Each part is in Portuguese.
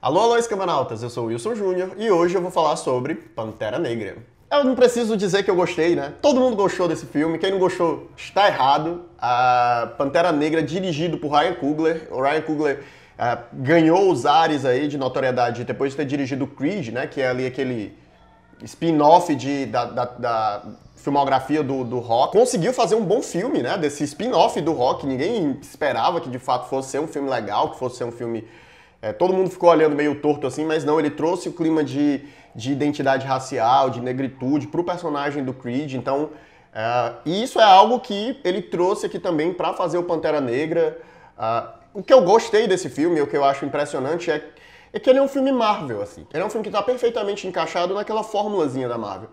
Alô, alô, escamanautas, eu sou o Wilson Júnior e hoje eu vou falar sobre Pantera Negra. Eu não preciso dizer que eu gostei, né? Todo mundo gostou desse filme, quem não gostou está errado. A Pantera Negra, dirigido por Ryan Coogler. O Ryan Coogler ganhou os ares aí de notoriedade depois de ter dirigido Creed, né? Que é ali aquele spin-off da filmografia do Rock. Conseguiu fazer um bom filme, né? Desse spin-off do Rock. Ninguém esperava que de fato fosse ser um filme legal, que fosse ser um filme... todo mundo ficou olhando meio torto assim, mas não, ele trouxe o clima de identidade racial, de negritude pro personagem do Creed, então e isso é algo que ele trouxe aqui também para fazer o Pantera Negra. O que eu gostei desse filme, o que eu acho impressionante é que ele é um filme Marvel, assim. Ele é um filme que está perfeitamente encaixado naquela formulazinha da Marvel.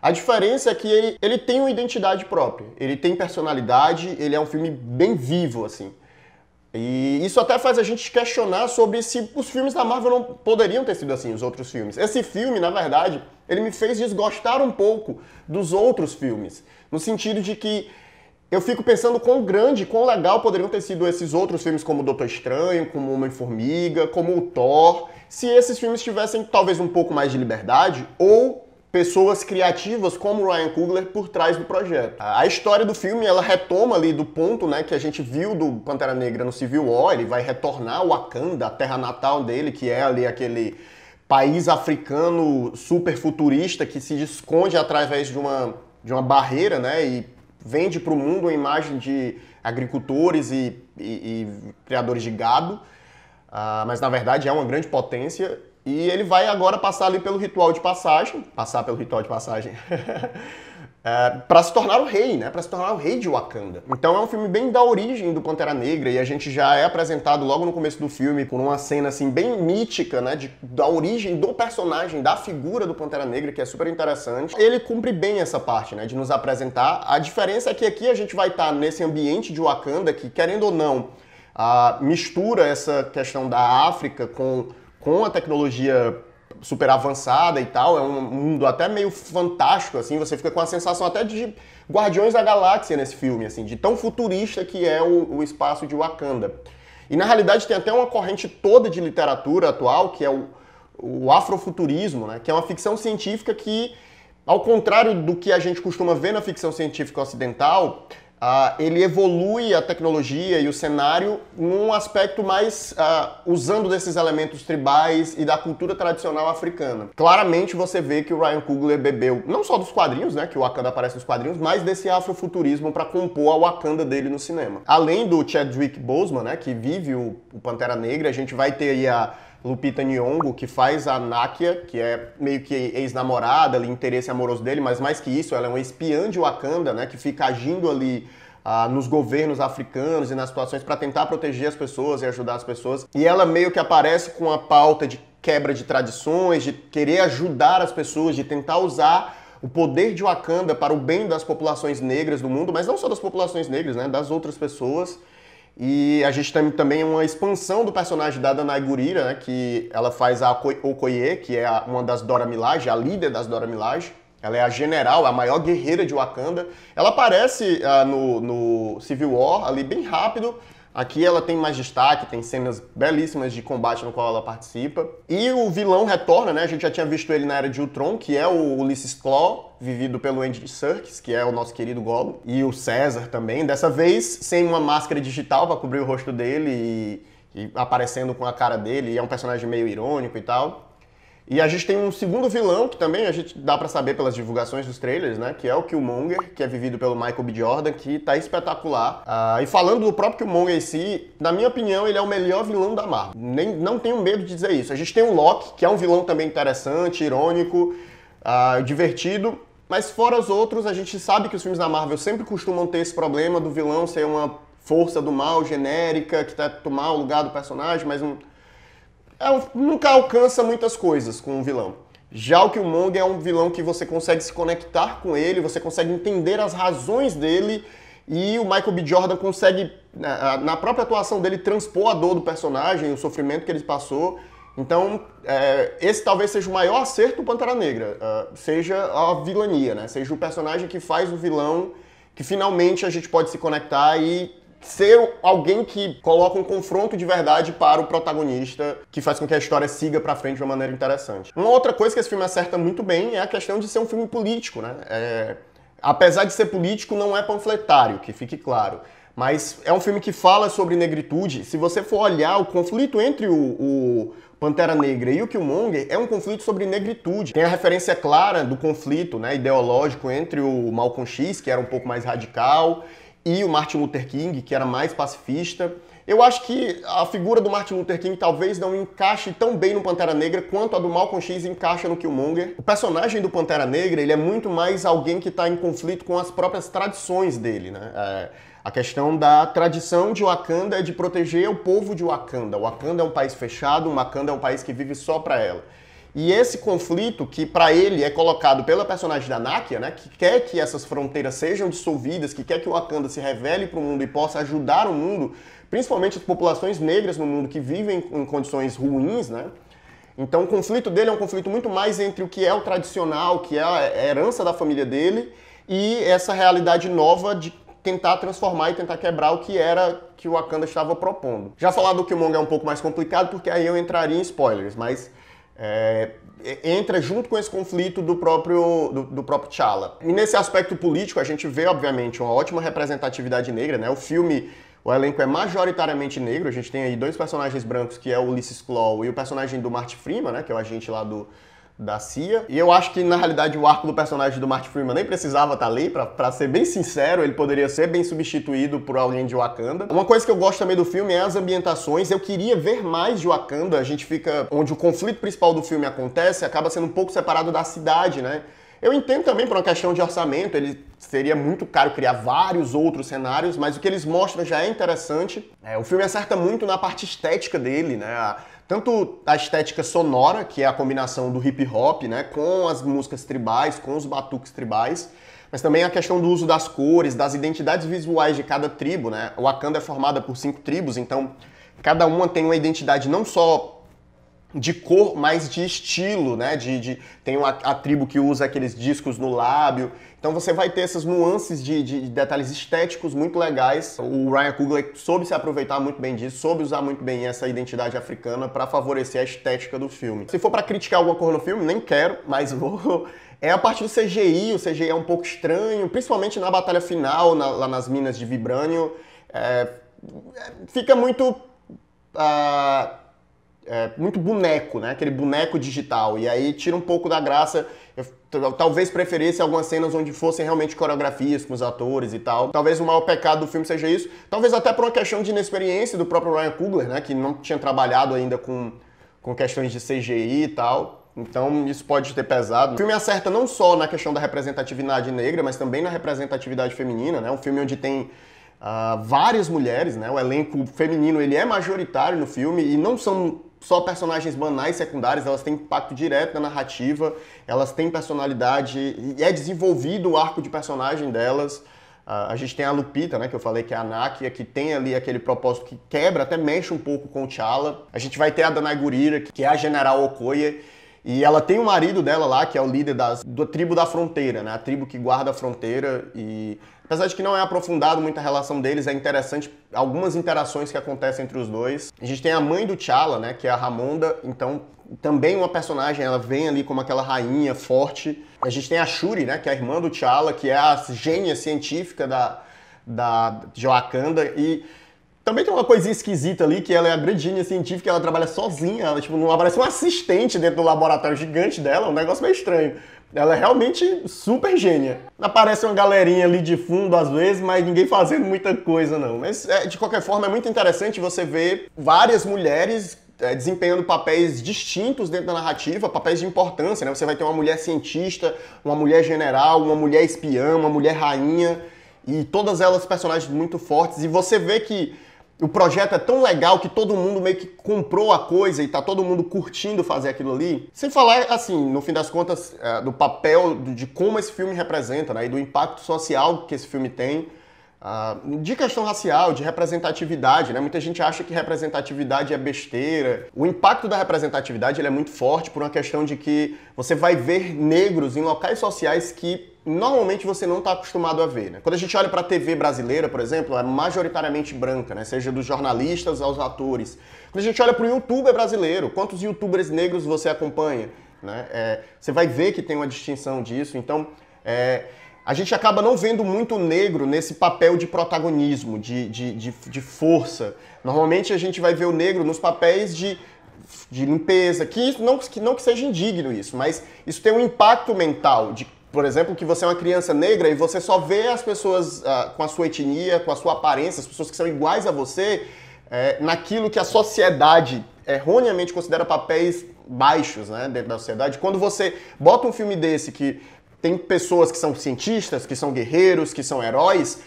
A diferença é que ele tem uma identidade própria, ele tem personalidade, ele é um filme bem vivo, assim. E isso até faz a gente questionar sobre se os filmes da Marvel não poderiam ter sido assim, os outros filmes. Esse filme, na verdade, ele me fez desgostar um pouco dos outros filmes, no sentido de que eu fico pensando quão grande, quão legal poderiam ter sido esses outros filmes como Doutor Estranho, como Homem-Formiga, como o Thor, se esses filmes tivessem talvez um pouco mais de liberdade ou pessoas criativas como o Ryan Coogler por trás do projeto. A história do filme, ela retoma ali do ponto, né, que a gente viu do Pantera Negra no Civil War. Ele vai retornar ao Wakanda, a terra natal dele, que é ali aquele país africano super futurista que se esconde através de uma barreira, né, e vende para o mundo a imagem de agricultores e criadores de gado, mas na verdade é uma grande potência. E ele vai agora passar ali pelo ritual de passagem, para se tornar o rei, né? Para se tornar o rei de Wakanda. Então é um filme bem da origem do Pantera Negra, e a gente já é apresentado logo no começo do filme por uma cena assim bem mítica, né? Da origem do personagem, da figura do Pantera Negra, que é super interessante. Ele cumpre bem essa parte, né? De nos apresentar. A diferença é que aqui a gente vai estar nesse ambiente de Wakanda que, querendo ou não, mistura essa questão da África com a tecnologia super avançada e tal. É um mundo até meio fantástico, assim, você fica com a sensação até de Guardiões da Galáxia nesse filme, assim, de tão futurista que é o espaço de Wakanda. E na realidade tem até uma corrente toda de literatura atual, que é o afrofuturismo, né, que é uma ficção científica que, ao contrário do que a gente costuma ver na ficção científica ocidental, ele evolui a tecnologia e o cenário num aspecto mais usando desses elementos tribais e da cultura tradicional africana. Claramente você vê que o Ryan Coogler bebeu não só dos quadrinhos, né, que o Wakanda aparece nos quadrinhos, mas desse afrofuturismo para compor a Wakanda dele no cinema. Além do Chadwick Boseman, né, que vive o Pantera Negra, a gente vai ter aí a Lupita Nyong'o, que faz a Nakia, que é meio que ex-namorada, interesse amoroso dele, mas mais que isso, ela é uma espiã de Wakanda, né, que fica agindo ali nos governos africanos e nas situações para tentar proteger as pessoas e ajudar as pessoas. E ela meio que aparece com a pauta de quebra de tradições, de querer ajudar as pessoas, de tentar usar o poder de Wakanda para o bem das populações negras do mundo, mas não só das populações negras, né, das outras pessoas. E a gente tem também uma expansão do personagem da Danai Gurira, né, que ela faz a Okoye, que é uma das Dora Milaje, a líder das Dora Milaje. Ela é a general, a maior guerreira de Wakanda. Ela aparece no Civil War, ali bem rápido. Aqui ela tem mais destaque, tem cenas belíssimas de combate no qual ela participa. E o vilão retorna, né? A gente já tinha visto ele na Era de Ultron, que é o Ulysses Klaue, vivido pelo Andy Serkis, que é o nosso querido Gollum. E o César também. Dessa vez, sem uma máscara digital para cobrir o rosto dele e aparecendo com a cara dele. E é um personagem meio irônico e tal. E a gente tem um segundo vilão, que também a gente dá pra saber pelas divulgações dos trailers, né? Que é o Killmonger, que é vivido pelo Michael B. Jordan, que tá espetacular. E falando do próprio Killmonger em si, na minha opinião, ele é o melhor vilão da Marvel. Não tenho medo de dizer isso. A gente tem o Loki, que é um vilão também interessante, irônico, divertido. Mas fora os outros, a gente sabe que os filmes da Marvel sempre costumam ter esse problema do vilão ser uma força do mal genérica, que tá tomar o lugar do personagem, mas nunca alcança muitas coisas com um vilão. Já o Killmonger é um vilão que você consegue se conectar com ele, você consegue entender as razões dele, e o Michael B. Jordan consegue, na própria atuação dele, transpor a dor do personagem, o sofrimento que ele passou. Então, esse talvez seja o maior acerto do Pantera Negra, seja a vilania, né? Seja o personagem que faz o vilão, que finalmente a gente pode se conectar e ser alguém que coloca um confronto de verdade para o protagonista, que faz com que a história siga pra frente de uma maneira interessante. Uma outra coisa que esse filme acerta muito bem é a questão de ser um filme político, né? Apesar de ser político, não é panfletário, que fique claro. Mas é um filme que fala sobre negritude. Se você for olhar o conflito entre o Pantera Negra e o Killmonger, é um conflito sobre negritude. Tem a referência clara do conflito, né, ideológico entre o Malcolm X, que era um pouco mais radical, e o Martin Luther King, que era mais pacifista. Eu acho que a figura do Martin Luther King talvez não encaixe tão bem no Pantera Negra quanto a do Malcolm X encaixa no Killmonger. O personagem do Pantera Negra, ele é muito mais alguém que está em conflito com as próprias tradições dele, né? A questão da tradição de Wakanda é de proteger o povo de Wakanda. Wakanda é um país fechado, Wakanda é um país que vive só para ela. E esse conflito, que para ele é colocado pela personagem da Nakia, né, que quer que essas fronteiras sejam dissolvidas, que quer que o Wakanda se revele para o mundo e possa ajudar o mundo, principalmente as populações negras no mundo que vivem em condições ruins, né? Então o conflito dele é um conflito muito mais entre o que é o tradicional, que é a herança da família dele, e essa realidade nova de tentar transformar e tentar quebrar o que era que o Wakanda estava propondo. Já falar do Killmonger é um pouco mais complicado, porque aí eu entraria em spoilers, mas entra junto com esse conflito do próprio T'Challa. E nesse aspecto político a gente vê, obviamente, uma ótima representatividade negra, né? O elenco é majoritariamente negro, a gente tem aí dois personagens brancos, que é o Ulysses Claw e o personagem do Martin Freeman, né? Que é o agente lá da CIA. E eu acho que, na realidade, o arco do personagem do Martin Freeman nem precisava estar ali, pra ser bem sincero, ele poderia ser bem substituído por alguém de Wakanda. Uma coisa que eu gosto também do filme é as ambientações. Eu queria ver mais de Wakanda. A gente fica... onde o conflito principal do filme acontece, acaba sendo um pouco separado da cidade, né? Eu entendo também por uma questão de orçamento, ele seria muito caro criar vários outros cenários, mas o que eles mostram já é interessante. O filme acerta muito na parte estética dele, né? Tanto a estética sonora, que é a combinação do hip hop, né, com as músicas tribais, com os batuques tribais, mas também a questão do uso das cores, das identidades visuais de cada tribo, né? O Wakanda é formada por 5 tribos, então cada uma tem uma identidade não só de cor, mas de estilo, né? Tem a tribo que usa aqueles discos no lábio. Então você vai ter essas nuances de detalhes estéticos muito legais. O Ryan Coogler soube se aproveitar muito bem disso, soube usar muito bem essa identidade africana para favorecer a estética do filme. Se for para criticar alguma cor no filme, nem quero, mas vou... É a parte do CGI, o CGI é um pouco estranho, principalmente na batalha final, lá nas minas de Vibranium. Fica muito... muito boneco, né? Aquele boneco digital. E aí tira um pouco da graça. Eu talvez preferisse algumas cenas onde fossem realmente coreografias com os atores e tal. Talvez o maior pecado do filme seja isso. Talvez até por uma questão de inexperiência do próprio Ryan Coogler, né? Que não tinha trabalhado ainda com questões de CGI e tal. Então isso pode ter pesado. O filme acerta não só na questão da representatividade negra, mas também na representatividade feminina, né? Um filme onde tem várias mulheres, né? O elenco feminino ele é majoritário no filme e não são só personagens banais secundárias, elas têm impacto direto na narrativa, elas têm personalidade e é desenvolvido o arco de personagem delas. A gente tem a Lupita, né, que eu falei que é a Nakia, que tem ali aquele propósito que quebra, até mexe um pouco com o T'Challa. A gente vai ter a Danai Gurira, que é a General Okoye, e ela tem o marido dela lá, que é o líder da tribo da fronteira, né, a tribo que guarda a fronteira. E apesar de que não é aprofundado muita relação deles, é interessante algumas interações que acontecem entre os dois. A gente tem a mãe do T'Challa, né, que é a Ramonda, então também uma personagem, ela vem ali como aquela rainha forte. A gente tem a Shuri, né, que é a irmã do T'Challa, que é a gênia científica de Wakanda. E também tem uma coisinha esquisita ali, que ela é a grande gênia científica, ela trabalha sozinha, ela tipo, não aparece um assistente dentro do laboratório gigante dela, um negócio meio estranho. Ela é realmente super gênia. Aparece uma galerinha ali de fundo às vezes, mas ninguém fazendo muita coisa não. Mas de qualquer forma é muito interessante você ver várias mulheres desempenhando papéis distintos dentro da narrativa, papéis de importância, né? Você vai ter uma mulher cientista, uma mulher general, uma mulher espiã, uma mulher rainha, e todas elas personagens muito fortes, e você vê que o projeto é tão legal que todo mundo meio que comprou a coisa e tá todo mundo curtindo fazer aquilo ali. Sem falar, assim, no fim das contas, do papel, de como esse filme representa, né? E do impacto social que esse filme tem. de questão racial, de representatividade, né? Muita gente acha que representatividade é besteira. O impacto da representatividade ele é muito forte por uma questão de que você vai ver negros em locais sociais que normalmente você não está acostumado a ver, né? Quando a gente olha para a TV brasileira, por exemplo, é majoritariamente branca, né? Seja dos jornalistas aos atores. Quando a gente olha para o youtuber brasileiro, quantos youtubers negros você acompanha? Né? Você vai ver que tem uma distinção disso, então a gente acaba não vendo muito negro nesse papel de protagonismo, de força. Normalmente a gente vai ver o negro nos papéis de limpeza, que não que seja indigno isso, mas isso tem um impacto mental, por exemplo, que você é uma criança negra e você só vê as pessoas com a sua etnia, com a sua aparência, as pessoas que são iguais a você, naquilo que a sociedade erroneamente considera papéis baixos, né, dentro da sociedade. Quando você bota um filme desse que tem pessoas que são cientistas, que são guerreiros, que são heróis,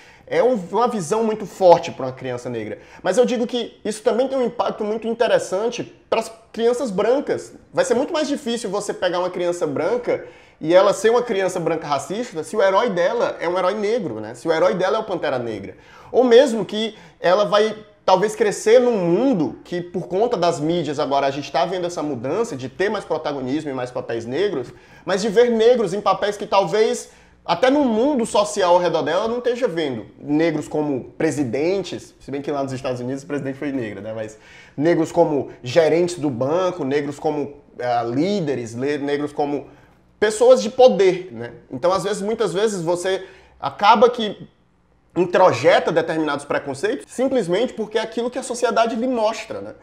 uma visão muito forte para uma criança negra. Mas eu digo que isso também tem um impacto muito interessante para as crianças brancas. Vai ser muito mais difícil você pegar uma criança branca e ela ser uma criança branca racista se o herói dela é um herói negro, né? Se o herói dela é o Pantera Negra. Ou mesmo que ela vai talvez crescer num mundo que, por conta das mídias agora, a gente está vendo essa mudança de ter mais protagonismo e mais papéis negros, mas de ver negros em papéis que talvez, até no mundo social ao redor dela, não esteja vendo. Negros como presidentes, se bem que lá nos Estados Unidos o presidente foi negro, né? Mas negros como gerentes do banco, negros como líderes, negros como pessoas de poder, né? Então, muitas vezes, você acaba que introjeta determinados preconceitos simplesmente porque é aquilo que a sociedade lhe mostra, né?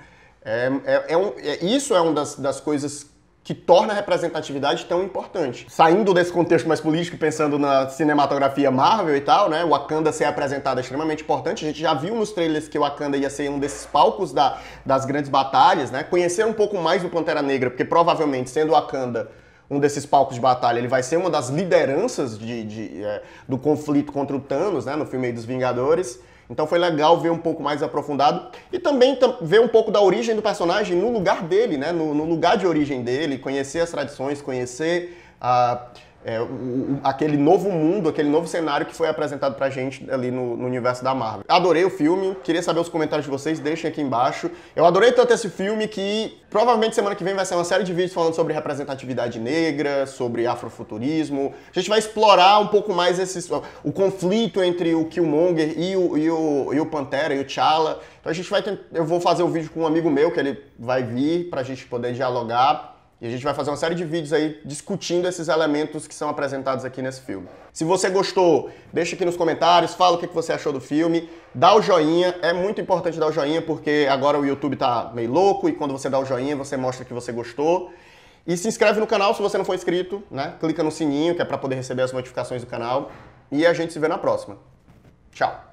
Isso é uma das coisas que torna a representatividade tão importante. Saindo desse contexto mais político e pensando na cinematografia Marvel e tal, né? O Wakanda ser apresentado é extremamente importante. A gente já viu nos trailers que o Wakanda ia ser um desses palcos das grandes batalhas, né? Conhecer um pouco mais do Pantera Negra, porque provavelmente, sendo o Wakanda um desses palcos de batalha, ele vai ser uma das lideranças do conflito contra o Thanos, né, no filme aí dos Vingadores. Então foi legal ver um pouco mais aprofundado e também ver um pouco da origem do personagem no lugar dele, né, no lugar de origem dele, conhecer as tradições, conhecer aquele novo mundo, aquele novo cenário que foi apresentado pra gente ali no universo da Marvel. Adorei o filme, queria saber os comentários de vocês, deixem aqui embaixo. Eu adorei tanto esse filme que provavelmente semana que vem vai ser uma série de vídeos falando sobre representatividade negra, sobre afrofuturismo. A gente vai explorar um pouco mais o conflito entre o Killmonger e o Pantera e o T'Challa. Então eu vou fazer um vídeo com um amigo meu, que ele vai vir pra gente poder dialogar. E a gente vai fazer uma série de vídeos aí discutindo esses elementos que são apresentados aqui nesse filme. Se você gostou, deixa aqui nos comentários, fala o que você achou do filme, dá o joinha, é muito importante dar o joinha porque agora o YouTube tá meio louco e quando você dá o joinha você mostra que você gostou. E se inscreve no canal se você não for inscrito, né? Clica no sininho que é para poder receber as notificações do canal e a gente se vê na próxima. Tchau!